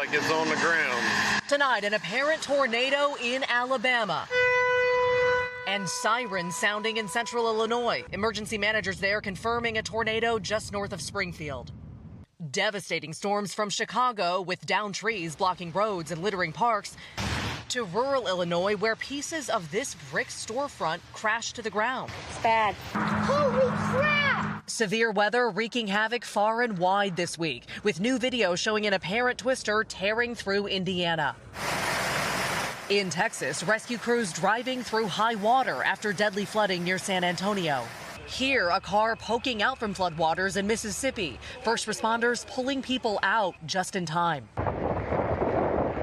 like it's on the ground. Tonight, an apparent tornado in Alabama. And sirens sounding in central Illinois. Emergency managers there confirming a tornado just north of Springfield. Devastating storms from Chicago with downed trees blocking roads and littering parks to rural Illinois where pieces of this brick storefront crashed to the ground. It's bad. Holy crap! Severe weather wreaking havoc far and wide this week, with new video showing an apparent twister tearing through Indiana. In Texas, rescue crews driving through high water after deadly flooding near San Antonio. Here, a car poking out from floodwaters in Mississippi. First responders pulling people out just in time.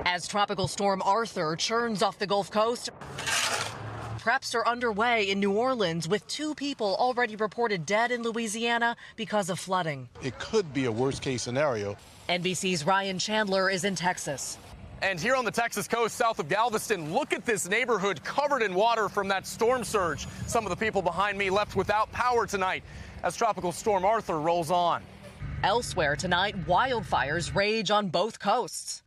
As Tropical Storm Arthur churns off the Gulf Coast, preps are underway in New Orleans with 2 people already reported dead in Louisiana because of flooding. It could be a worst-case scenario. NBC's Ryan Chandler is in Texas. And here on the Texas coast, south of Galveston, look at this neighborhood covered in water from that storm surge. Some of the people behind me left without power tonight as Tropical Storm Arthur rolls on. Elsewhere tonight, wildfires rage on both coasts.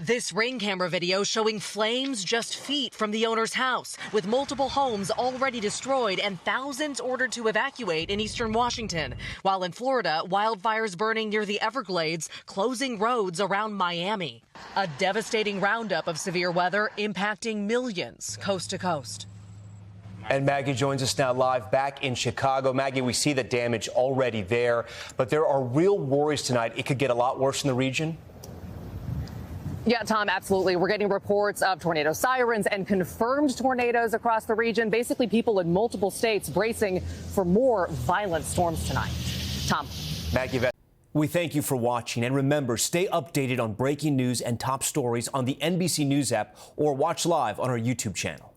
This Ring camera video showing flames just feet from the owner's house, with multiple homes already destroyed and thousands ordered to evacuate in eastern Washington. While in Florida, wildfires burning near the Everglades, closing roads around Miami. A devastating roundup of severe weather impacting millions coast to coast. And Maggie joins us now live back in Chicago. Maggie, we see the damage already there, but there are real worries tonight. It could get a lot worse in the region. Yeah, Tom, absolutely. We're getting reports of tornado sirens and confirmed tornadoes across the region. Basically, people in multiple states bracing for more violent storms tonight. Tom. Maggie Vespa. We thank you for watching. And remember, stay updated on breaking news and top stories on the NBC News app or watch live on our YouTube channel.